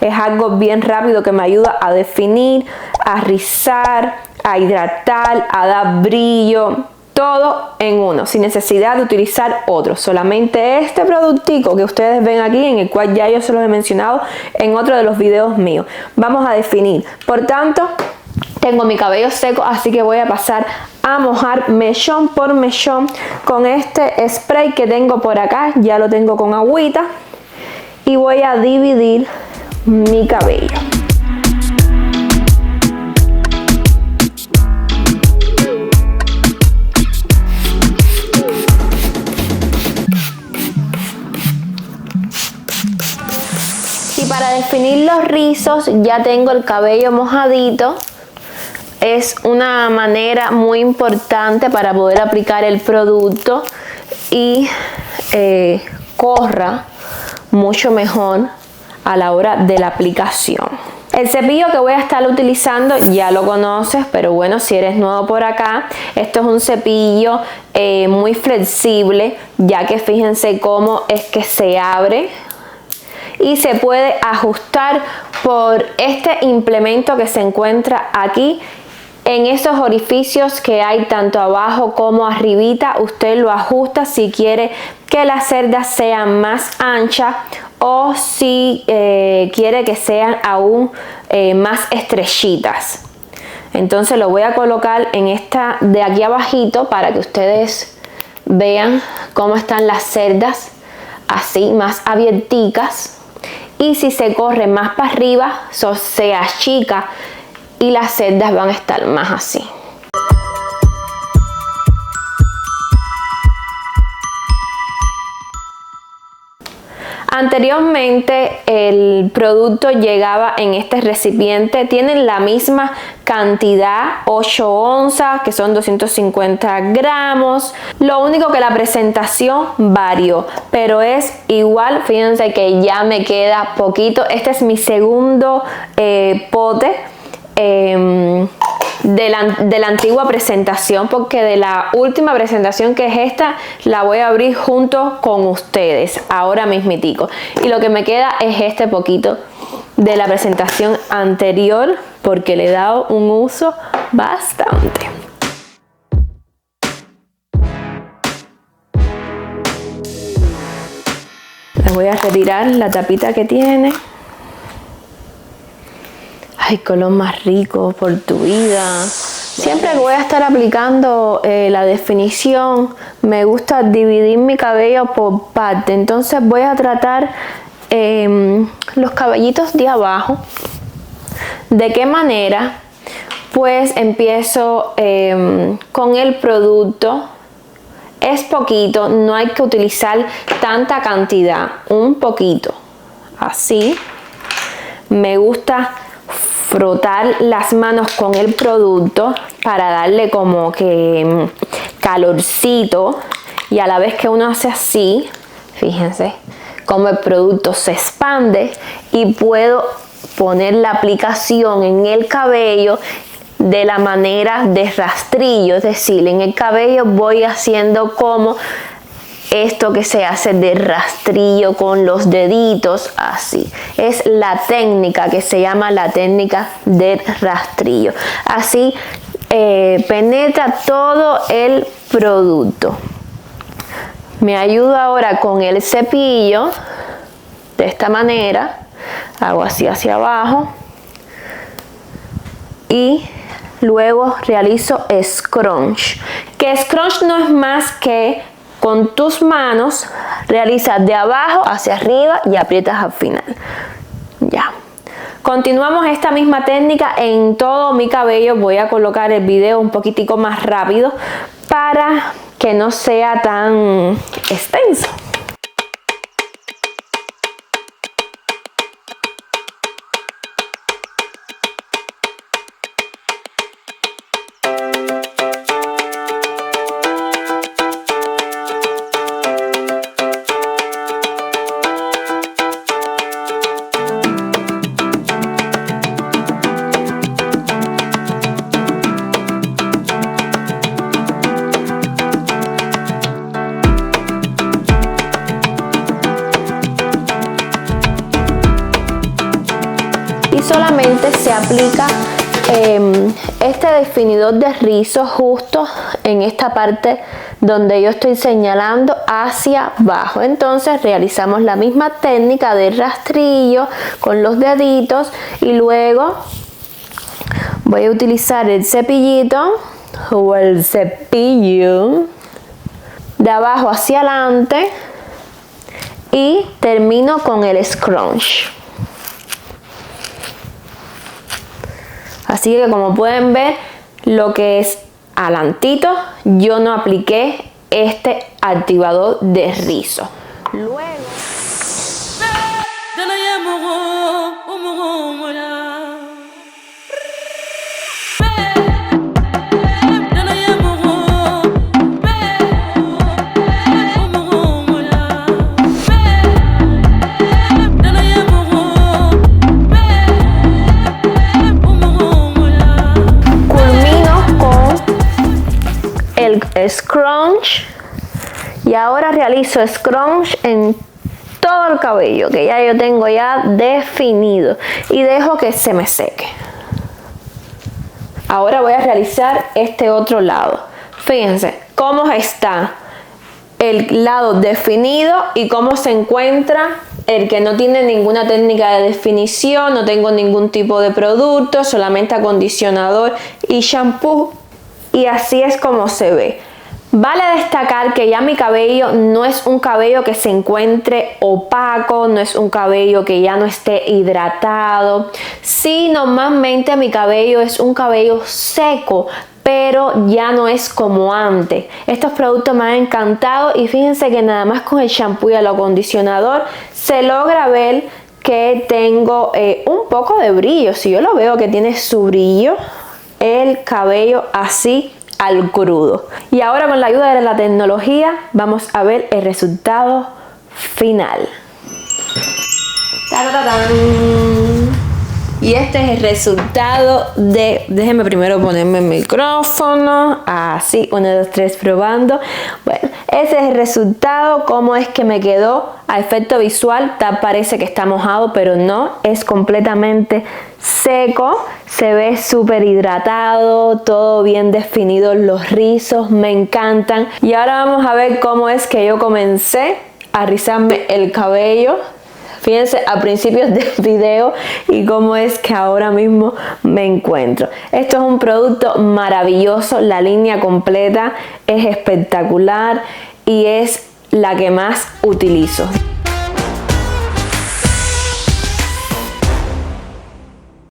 Es algo bien rápido que me ayuda a definir, a rizar, a hidratar, a dar brillo. Todo en uno, sin necesidad de utilizar otro. Solamente este productico que ustedes ven aquí, en el cual ya yo se los he mencionado en otro de los videos míos. Vamos a definir. Por tanto, tengo mi cabello seco, así que voy a pasar a mojar mechón por mechón con este spray que tengo por acá. Ya lo tengo con agüita. Y voy a dividir mi cabello. Para definir los rizos ya tengo el cabello mojadito. Es una manera muy importante para poder aplicar el producto y corra mucho mejor a la hora de la aplicación. El cepillo que voy a estar utilizando ya lo conoces, pero bueno, si eres nuevo por acá, esto es un cepillo muy flexible, ya que fíjense cómo es que se abre y se puede ajustar por este implemento que se encuentra aquí en esos orificios que hay tanto abajo como arribita. Usted lo ajusta si quiere que las cerdas sean más anchas o si quiere que sean aún más estrechitas. Entonces lo voy a colocar en esta de aquí abajito para que ustedes vean cómo están las cerdas, así más abierticas. Y si se corre más para arriba, se achica y las cerdas van a estar más así. Anteriormente el producto llegaba en este recipiente, tienen la misma cantidad, 8 onzas, que son 250 gramos. Lo único que la presentación varió, pero es igual. Fíjense que ya me queda poquito. Este es mi segundo pote de la antigua presentación, porque de la última presentación, que es esta, la voy a abrir junto con ustedes ahora mismitico, y lo que me queda es este poquito de la presentación anterior, porque le he dado un uso bastante. Les voy a retirar la tapita que tiene. Ay, color más rico por tu vida. Siempre que voy a estar aplicando la definición, me gusta dividir mi cabello por parte. Entonces voy a tratar los cabellitos de abajo. ¿De qué manera? Pues empiezo con el producto. Es poquito, no hay que utilizar tanta cantidad, un poquito. Así. Me gusta frotar las manos con el producto para darle como que calorcito, y a la vez que uno hace así, fíjense cómo el producto se expande y puedo poner la aplicación en el cabello de la manera de rastrillo, es decir, en el cabello voy haciendo como esto que se hace de rastrillo con los deditos, así. Es la técnica que se llama la técnica de rastrillo. Así penetra todo el producto. Me ayuda ahora con el cepillo, de esta manera. Hago así hacia abajo. Y luego realizo scrunch. Que scrunch no es más que con tus manos realizas de abajo hacia arriba y aprietas al final. Ya. Continuamos esta misma técnica en todo mi cabello. Voy a colocar el video un poquitico más rápido para que no sea tan extenso. solamente se aplica este definidor de rizos justo en esta parte donde yo estoy señalando hacia abajo. Entonces realizamos la misma técnica de rastrillo con los deditos y luego voy a utilizar el cepillito o el cepillo de abajo hacia adelante y termino con el scrunch. Así que como pueden ver, lo que es adelantito, yo no apliqué este activador de rizo. Luego scrunch y ahora realizo scrunch en todo el cabello que ya yo tengo ya definido y dejo que se me seque. Ahora voy a realizar este otro lado. Fíjense cómo está el lado definido y cómo se encuentra el que no tiene ninguna técnica de definición, no tengo ningún tipo de producto, solamente acondicionador y shampoo, y así es como se ve. Vale destacar que ya mi cabello no es un cabello que se encuentre opaco, no es un cabello que ya no esté hidratado. Sí, normalmente mi cabello es un cabello seco, pero ya no es como antes. Estos productos me han encantado y fíjense que nada más con el shampoo y el acondicionador se logra ver que tengo un poco de brillo. Si yo lo veo que tiene su brillo, el cabello así al crudo. Y ahora con la ayuda de la tecnología vamos a ver el resultado final. ¡Tararán! Y este es el resultado de... Déjenme primero ponerme el micrófono. Así, 1, 2, 3, probando. Bueno, ese es el resultado. Cómo es que me quedó a efecto visual. Tal parece que está mojado, pero no. Es completamente seco. Se ve súper hidratado. Todo bien definido. Los rizos me encantan. Y ahora vamos a ver cómo es que yo comencé a rizarme el cabello. Fíjense a principios del video y cómo es que ahora mismo me encuentro. Esto es un producto maravilloso, la línea completa es espectacular y es la que más utilizo.